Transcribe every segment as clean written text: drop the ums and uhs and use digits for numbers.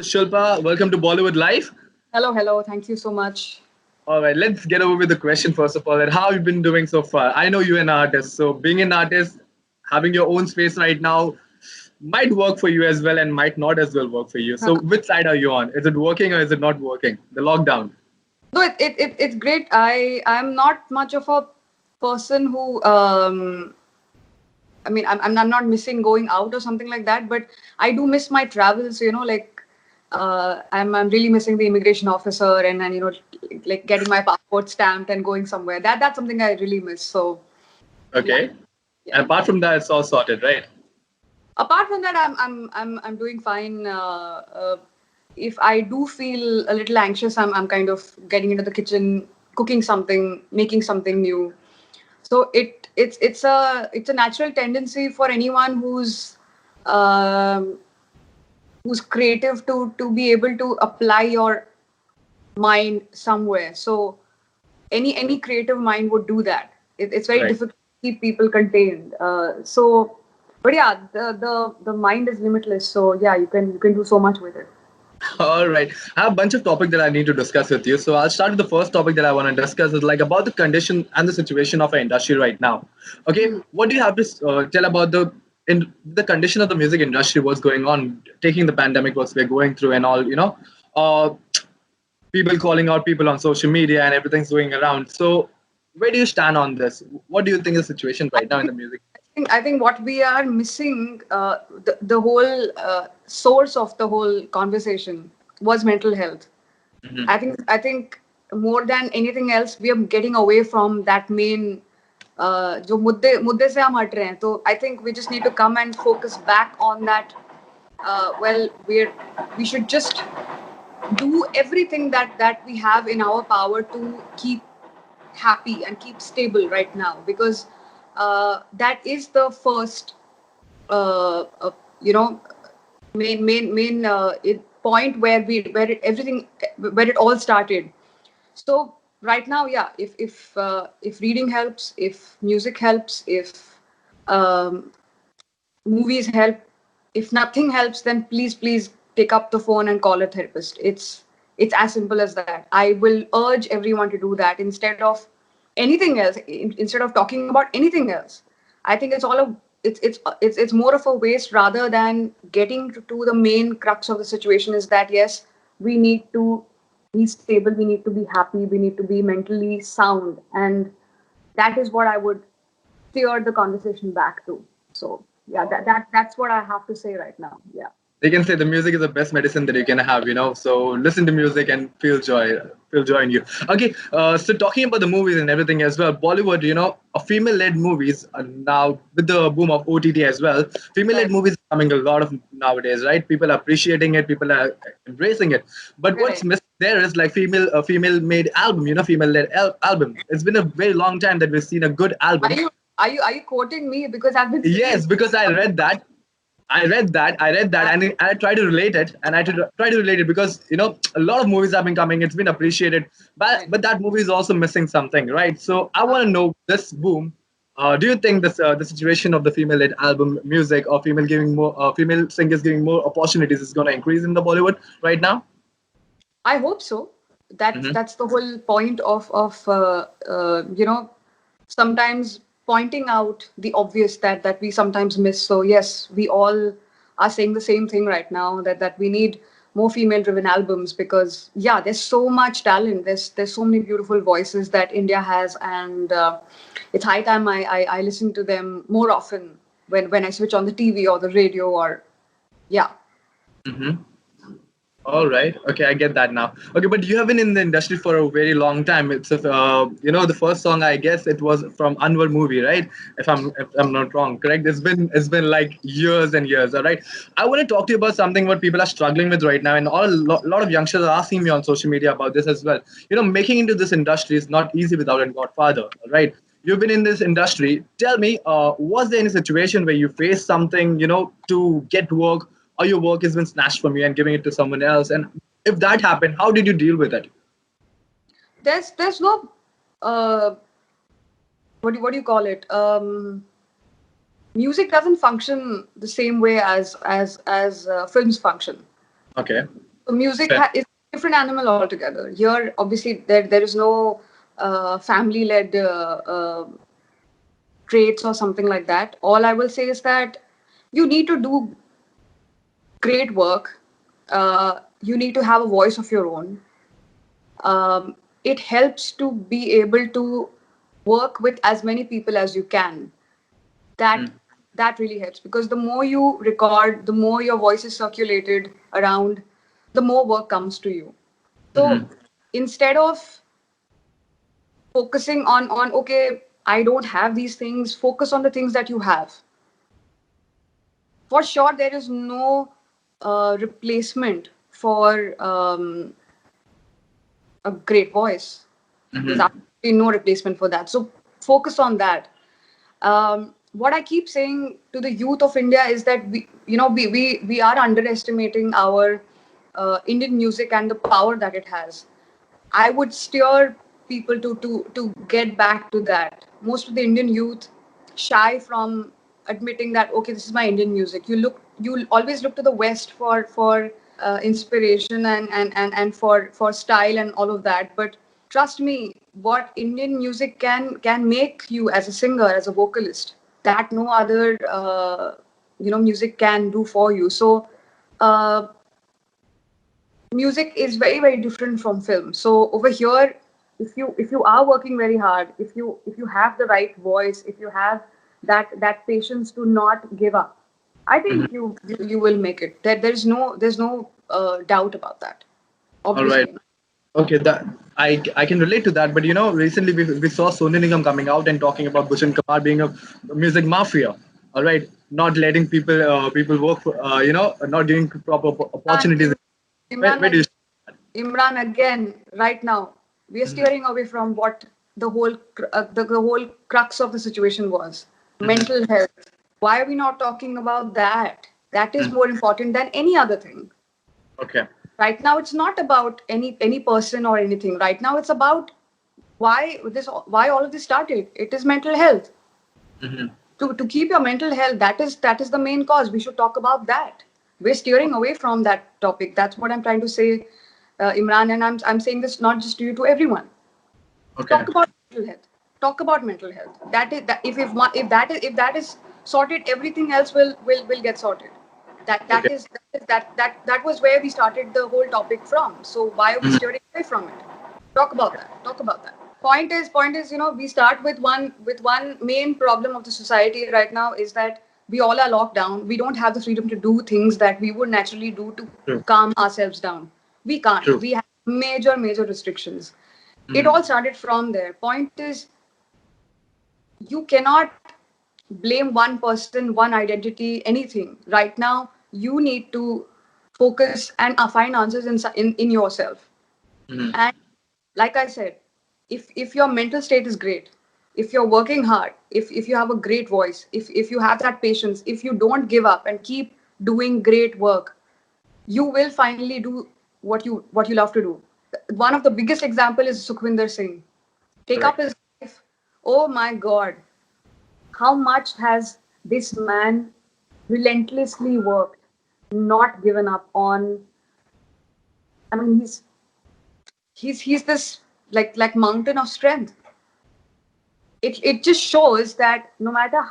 Shilpa, welcome to Bollywood Live. Hello, hello. Thank you so much. All right, let's get over with the question first of all. And how have you been doing so far? I know you're an artist, so being an artist, having your own space right now might work for you as well and might not as well work for you. So, which side are you on? Is it working or is it not working? The lockdown. No, it's great. I'm not much of a person who I'm not missing going out or something like that, but I do miss my travels. I'm really missing the immigration officer and like getting my passport stamped and going somewhere. That's something I really miss. So yeah, Okay. yeah. And apart from that, it's all sorted, right? Apart from that, I'm doing fine. If I do feel a little anxious, I'm kind of getting into the kitchen, cooking something, making something new. So it's a natural tendency for anyone who's creative to be able to apply your mind somewhere. So any creative mind would do that. It's very Right. difficult to keep people contained. But yeah, the mind is limitless. So yeah, you can do so much with it. All right. I have a bunch of topics that I need to discuss with you. So I'll start with the first topic that I want to discuss is like about the condition and the situation of our industry right now. Okay, what do you have to tell about the condition of the music industry? What's going on, taking the pandemic, what we're going through, and all uh, people calling out people on social media and everything's going around. So where do you stand on this? What do you think is the situation I right now in think the music? I think what we are missing, the whole source of the whole conversation was mental health. Hmm. I think more than anything else, we are getting away from that main जो मुद्दे से हम हट रहे हैं. तो I think we just need to come and focus back on that. Well, we should just do everything that we have in our power to keep happy and keep stable right now, because that is the first uh, uh, you know main point where it all started. So right now, yeah, if reading helps, if music helps, if um, movies help, if nothing helps, then please pick up the phone and call a therapist. It's as simple as that. I will urge everyone to do that instead of anything else. Instead of talking about anything else, I think it's more of a waste rather than getting to the main crux of the situation. Is that yes, we need to be stable, we need to be happy, we need to be mentally sound, and that is what I would steer the conversation back to. So yeah, that's what I have to say right now. Yeah. They can say the music is the best medicine that you can have. So listen to music and feel joy in you. Okay, so talking about the movies and everything as well, Bollywood, a female-led movies are now with the boom of OTT as well. Female-led Right. movies are coming a lot of nowadays, right? People are appreciating it, people are embracing it. But what's Right. missing there is like female-made album, female-led album. It's been a very long time that we've seen a good Are album. you are you quoting me because I've been saying Yes, because I read that. I read that, that? and I try to relate it, and try to relate it because a lot of movies have been coming. It's been appreciated, but Right. that movie is also missing something, right? So I Uh, want to know this boom. Do you think this the situation of the female-led album music or female singers giving more opportunities is going to increase in the Bollywood right now? I hope so. Hmm. That's the whole point of sometimes pointing out the obvious that we sometimes miss. So yes, we all are saying the same thing right now, that we need more female driven albums, because yeah, there's so much talent. There's so many beautiful voices that India has, and it's high time I listen to them more often when I switch on the TV or the radio, or yeah. Hmm. All right. Okay, I get that now. Okay, but you have been in the industry for a very long time. The first song I guess it was from Anwar movie, right? If I'm not wrong, correct? It's been like years and years. All right. I want to talk to you about something what people are struggling with right now, and lot of youngsters are asking me on social media about this as well. Making into this industry is not easy without a godfather. All right. You've been in this industry. Tell me, was there any situation where you faced something, to get work, or your work has been snatched from you and giving it to someone else? And if that happened, how did you deal with it? There's no uh, what do you call it? Music doesn't function the same way as films function. Okay. So music Fair. is a different animal altogether. Here, obviously, there is no family-led traits or something like that. All I will say is that you need to do great work. You need to have a voice of your own. It helps to be able to work with as many people as you can. That Mm. that really helps, because the more you record, the more your voice is circulated around, the more work comes to you. So Mm-hmm. instead of focusing on okay, I don't have these things, focus on the things that you have. For sure, there is no replacement for a great voice. There's Mm-hmm. absolutely no replacement for that. So focus on that. What I keep saying to the youth of India is that we are underestimating our Indian music and the power that it has. I would steer people to get back to that. Most of the Indian youth shy from admitting that okay, this is my Indian music. You always look to the West for inspiration and for style and all of that. But trust me, what Indian music can make you as a singer, as a vocalist, that no other music can do for you. So. Uh, Music is very different from film. So over here, if you are working very hard, if you have the right voice, if you have that patience to not give up, I Mm-hmm. think you will make it. There's no doubt about that, All right. obviously. Okay, that I can relate to that. But recently we saw Sonu Nigam coming out and talking about Bhushan Kumar being a music mafia. All right, not letting people work for, not giving proper imran, opportunities. Im- Imran, Where do you? Imran, again, right now, we are Mm-hmm. steering away from what the whole crux of the situation was. Mm-hmm. Mental health. Why are we not talking about that? That is Mm-hmm. more important than any other thing. Okay. Right now, it's not about any person or anything. Right now, it's about why all of this started. It is mental health. Mm-hmm. To keep your mental health, that is the main cause. We should talk about that. We're steering away from that topic. That's what I'm trying to say, Imran, and I'm saying this not just to you, to everyone. Okay. Talk about mental health. Talk about mental health. That is that if that is sorted, everything else will get sorted. that Okay. that is that was where we started the whole topic from. So why are we Mhm. steering away from it? Talk about that. Point is, we start with one main problem of the society right now is that we all are locked down. We don't have the freedom to do things that we would naturally do to True. calm ourselves down. We can't. True. We have major restrictions. It Mm-hmm. all started from there. Point is, you cannot blame one person, one identity, anything. Right now, you need to focus and find answers in yourself. Mm-hmm. And like I said, if your mental state is great, if you're working hard, if you have a great voice, if you have that patience, if you don't give up and keep doing great work, you will finally do what you love to do. One of the biggest example is Sukhwinder Singh. Take up Correct. his life. Oh my God, how much has this man relentlessly worked, not given up on. I mean, he's this like mountain of strength. It just shows that no matter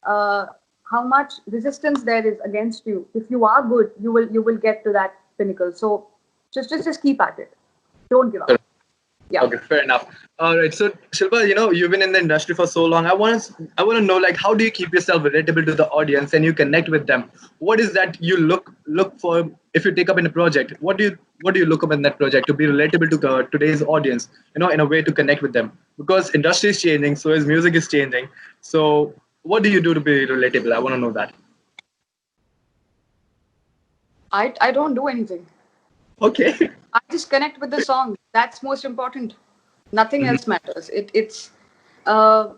uh, how much resistance there is against you, if you are good, you will get to that pinnacle. So just keep at it. Don't give up. Yeah. Okay, fair enough. All right, so Shilpa, you've been in the industry for so long. I want to know, like, how do you keep yourself relatable to the audience and you connect with them? What is that you look for if you take up in a project? What do you look up in that project to be relatable to today's audience? In a way to connect with them because industry is changing, so as music is changing. So, what do you do to be relatable? I want to know that. I don't do anything. Okay. I just connect with the song. That's most important. Nothing Mhm. else matters. It's uh,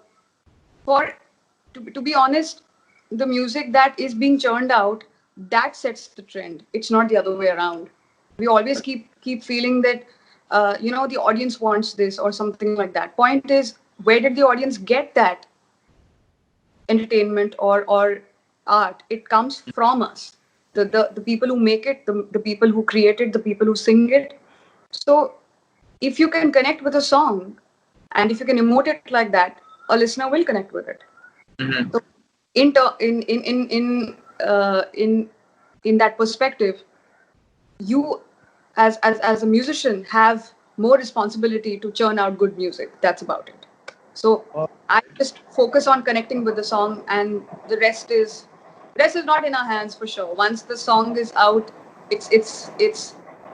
for to be honest, the music that is being churned out, that sets the trend. It's not the other way around. We always keep feeling that the audience wants this or something like that. Point is, where did the audience get that entertainment or art? It comes from us. the people who make it, the people who create it, the people who sing it. So if you can connect with a song and if you can emote it like that, a listener will connect with it. Mm-hmm. So in ter- in that perspective, you as a musician have more responsibility to churn out good music. That's about it. So I just focus on connecting with the song, and the rest is not in our hands for sure. Once the song is out, it's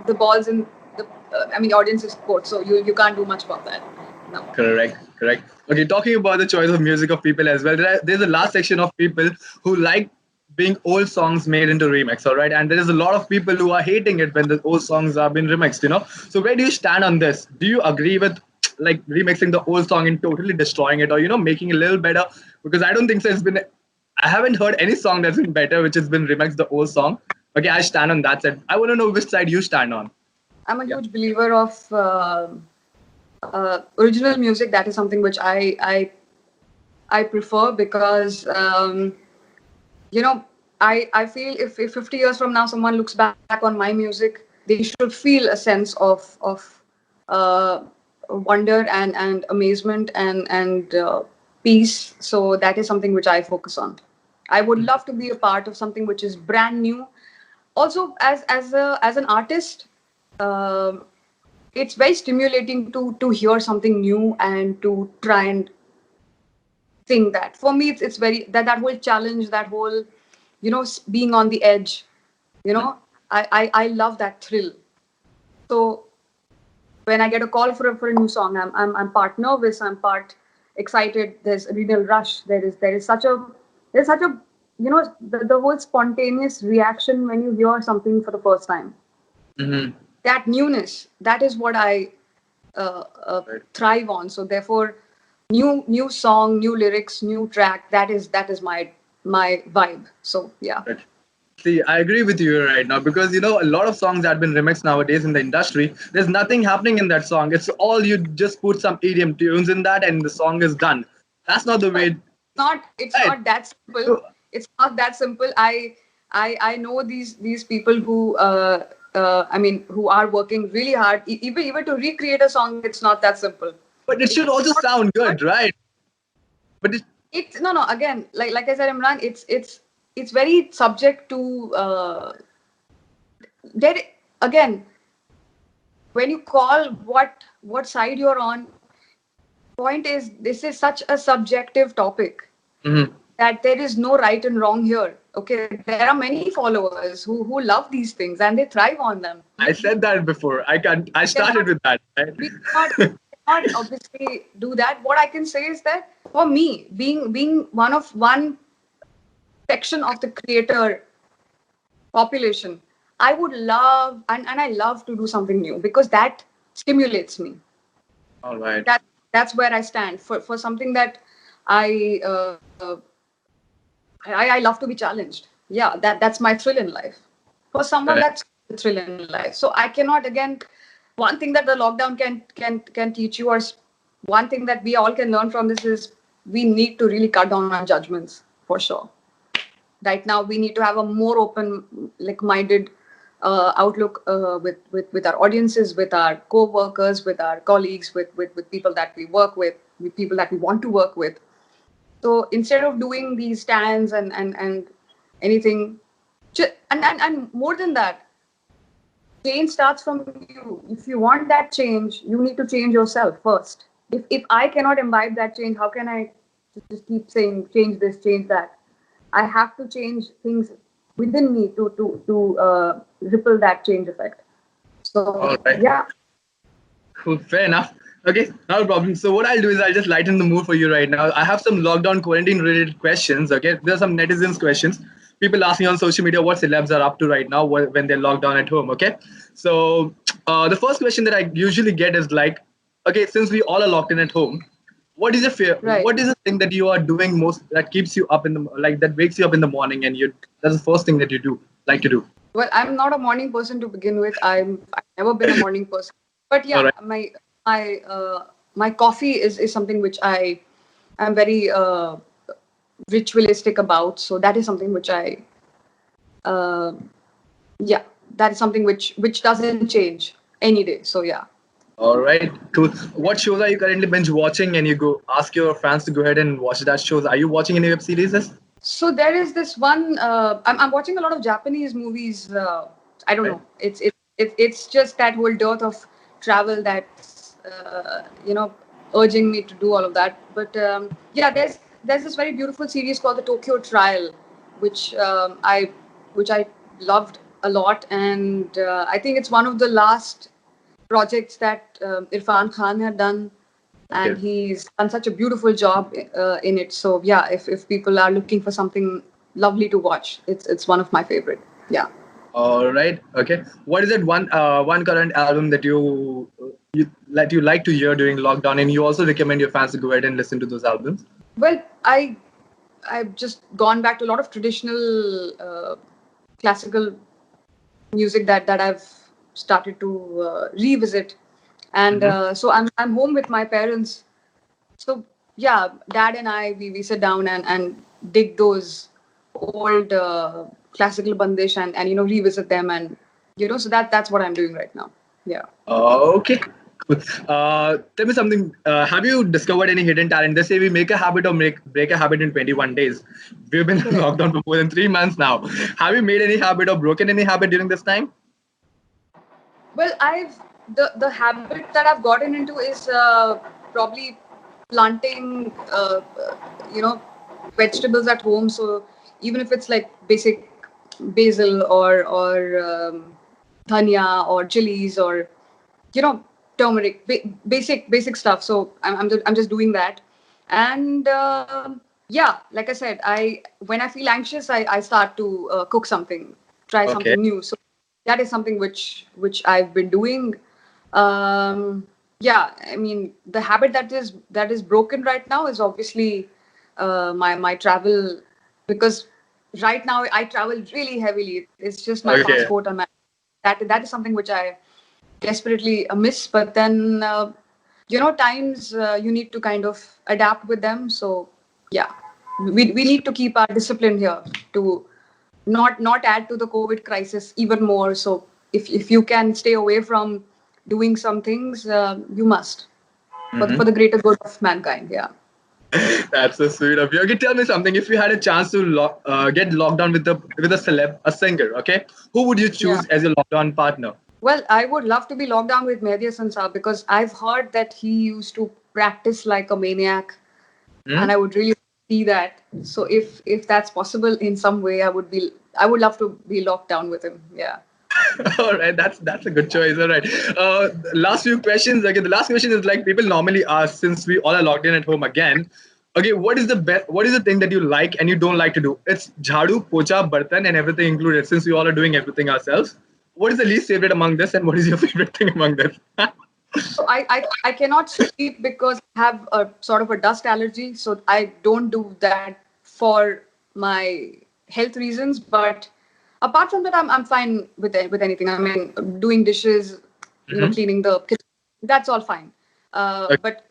the balls in the audience's court. So you can't do much about that. No. Correct, correct. Okay, talking about the choice of music of people as well, there's a last section of people who like being old songs made into remix, all right? And there is a lot of people who are hating it when the old songs are being remixed, you know? So where do you stand on this? Do you agree with like remixing the old song and totally destroying it, or, you know, making it a little better? Because I don't think so. I haven't heard any song that's been better, which has been remixed the old song. Okay, I stand on that side. I want to know which side you stand on. I'm a Yeah. huge believer of original music. That is something which I prefer because you know I feel if 50 years from now someone looks back on my music, they should feel a sense of uh, wonder and amazement and peace. So that is something which I focus on. I would love to be a part of something which is brand new. Also, as an artist, um it's very stimulating to hear something new and to try and sing that. For me, it's very that whole challenge, that whole being on the edge. I love that thrill. So when I get a call for a new song, I'm part nervous, I'm part excited. There's a real rush. There is such a the whole spontaneous reaction when you hear something for the first time. Mm-hmm. That newness, that is what I thrive on. So therefore, new song, new lyrics, new track, that is my vibe. So yeah. Right. See, I agree with you right now because, you know, a lot of songs that have been remixed nowadays in the industry, there's nothing happening in that song. It's all you just put some EDM tunes in that and the song is done. That's not the way. It's Right. not that simple. So, It's not that simple. I know these people who who are working really hard. Even to recreate a song, it's not that simple. but it It's should also not sound hard. good, right? But It's no, no. Again, like I said, Imran, it's very subject to there. Again, when you call what side you're on, point is this is such a subjective topic Mhm. that there is no right and wrong here. Okay, there are many followers who love these things and they thrive on them. I said that before. I started Cannot with that. Right? we cannot obviously do that. What I can say is that for me, being one section of the creator population, I would love and I love to do something new because that stimulates me. All right. That's where I stand for something that I I love to be challenged. Yeah, that's my thrill in life. For someone, Correct. that's the thrill in life. So I cannot again. One thing that the lockdown can teach you, or one thing that we all can learn from this is we need to really cut down on judgments for sure. Right now, we need to have a more open, like minded outlook with our audiences, with our co-workers, with our colleagues, with people that we work with people that we want to work with. So instead of doing these stands and anything, and more than that, change starts from you. If you want that change, you need to change yourself first. If I cannot imbibe that change, how can I just keep saying change this, change that? I have to change things within me to ripple that change effect. All So right. yeah, Cool. Fair enough. Okay, not a problem. So what I'll do is I'll just lighten the mood for you right now. I have some lockdown quarantine related questions. Okay, there are some netizens questions. People asking on social media what celebs are up to right now when they're locked down at home. Okay, so the first question that I usually get is like, okay, since we all are locked in at home, what is the fear? right. What is the thing that you are doing most that keeps you up in the like that wakes you up in the morning and you that's the first thing that you do like to do. Well, I'm not a morning person to begin with. I've never been a morning person. But All yeah, right. my coffee is something which I'm very ritualistic about. So that is something which I uh, yeah, that is something which doesn't change any day. So yeah. All right, cool. What shows are you currently binge watching? And you go ask your fans to go ahead and watch that shows. Are you watching any web series? So there is this one. I'm watching a lot of Japanese movies. I don't Right. know. It's just that whole dearth of travel that's urging me to do all of that. But yeah, there's this very beautiful series called the Tokyo Trial, which I loved a lot, and I think it's one of the last projects that Irfan Khan had done, and Okay. he's done such a beautiful job in it. So yeah, if people are looking for something lovely to watch, it's one of my favorite. Yeah. All right. Okay. What is it one current album that you like to hear during lockdown, and you also recommend your fans to go ahead and listen to those albums? Well, I've just gone back to a lot of traditional classical music that I've started to revisit, and Mm-hmm. so I'm home with my parents. So yeah, dad and we sit down and dig those old classical bandish and revisit them, and so that's what I'm doing right now. Yeah. Okay. Cool. Tell me something. Have you discovered any hidden talent? They say we make a habit or break a habit in 21 days. We've been Correct. locked down for more than 3 months now. Have you made any habit or broken any habit during this time? Well, I've the habit that I've gotten into is probably planting, vegetables at home. So even if it's like basic basil or dhania or chilies or you know turmeric, basic stuff. So I'm just doing that, and yeah, like I said, I when I feel anxious, I start to cook something, try Okay. something new. So that is something which I've been doing. Yeah, I mean the habit that is broken right now is obviously my travel, because right now I travel really heavily. It's just my Okay. passport and my that is something which I desperately miss. But then times you need to kind of adapt with them. So yeah, we need to keep our discipline here to not add to the COVID crisis even more. So if you can stay away from doing some things, you must for Mm-hmm. the greater good of mankind. Yeah. That's so sweet of you. Okay, tell me something. If you had a chance to get locked down with a celeb, a singer, okay, who would you Yeah. choose as your lockdown partner? Well, I would love to be locked down with Mehdi Hasan Saab, because I've heard that he used to practice like a maniac, Hmm? and I would really see that. So if that's possible in some way, I would love to be locked down with him. Yeah. All right, that's a good choice. All right. Last few questions. Okay, the last question is like people normally ask, since we all are locked in at home again. Okay, what is the best? What is the thing that you like and you don't like to do? It's jhadu, pocha, bartan, and everything included. Since we all are doing everything ourselves, what is the least favorite among this, and what is your favorite thing among this? So I cannot sleep because I have a sort of a dust allergy. So I don't do that for my health reasons. But apart from that, I'm fine with anything. I mean, doing dishes, Hmm. cleaning the kitchen, that's all fine. Okay. But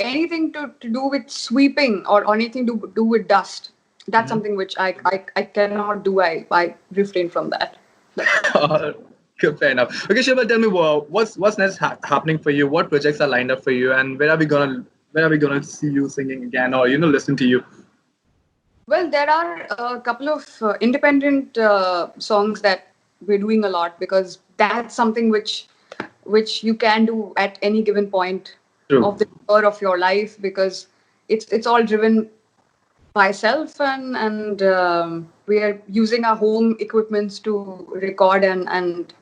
anything to do with sweeping or anything to do with dust, that's Mhm. something which I cannot do. I refrain from that. That's all. Good, fair enough. Okay, Shiva, tell me what's next happening for you? What projects are lined up for you, and where are we gonna see you singing again, or listen to you? Well, there are a couple of independent songs that we're doing a lot, because that's something which you can do at any given point of True. the year of your life, because it's all driven by self, and we are using our home equipments to record, and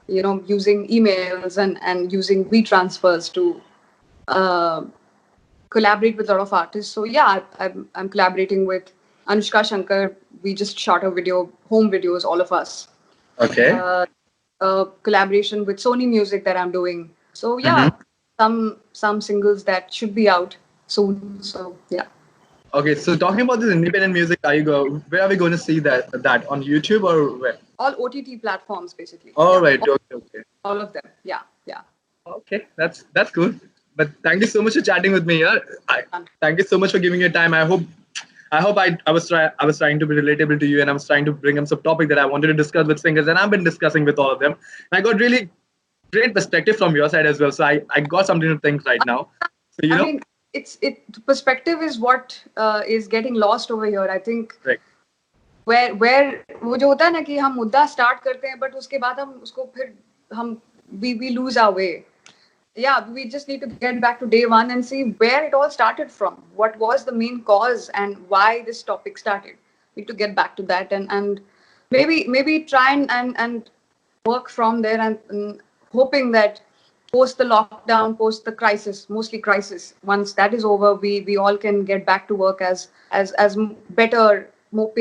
using emails and using WeTransfers to uh, collaborate with a lot of artists. So yeah, I'm collaborating with Anushka Shankar. We just shot a video, home videos, all of us. Okay. Uh, Collaboration with Sony Music that I'm doing. So Mm-hmm. yeah, some singles that should be out soon. So yeah, Okay, so talking about this independent music, where are we going to see that on YouTube or where? all OTT platforms basically. All Yeah, right. Okay. Okay. all of them. Yeah, yeah. Okay, that's cool. But thank you so much for chatting with me. Yeah, I, thank you so much for giving your time. I hope I hope I was trying to be relatable to you, and I was trying to bring up some topic that I wanted to discuss with singers, and I've been discussing with all of them. And I got really great perspective from your side as well. So I got something to think right now. So I mean, perspective is what is getting lost over here. I think right. where वो जो होता है ना कि हम मुद्दा start करते हैं, but उसके बाद हम उसको फिर हम we lose our way. Yeah, we just need to get back to day one and see where it all started from. What was the main cause and why this topic started? We need to get back to that and maybe try and work from there and hoping that post the lockdown, post the crisis, mostly crisis, once that is over, we all can get back to work as better, more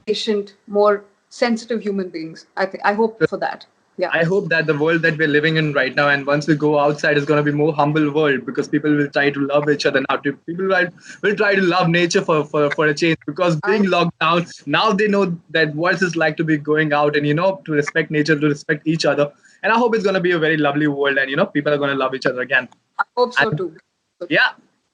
patient, more sensitive human beings. I hope for that. Yeah. I hope that the world that we're living in right now, and once we go outside, is going to be more humble world because people will try to love each other now. People will try to love nature for a change because being locked down now they know that what it's like to be going out and to respect nature, to respect each other. And I hope it's going to be a very lovely world, and people are going to love each other again. I hope so And, too. yeah,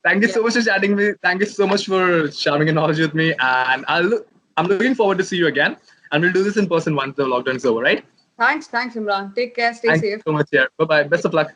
thank you so much for chatting with me. Thank you so much for sharing your knowledge with me, and I'm looking forward to see you again, and we'll do this in person once the lockdown is over, right? Thanks, Imran. Take care. Stay Thanks safe. so much, yeah. Bye bye. Best of luck.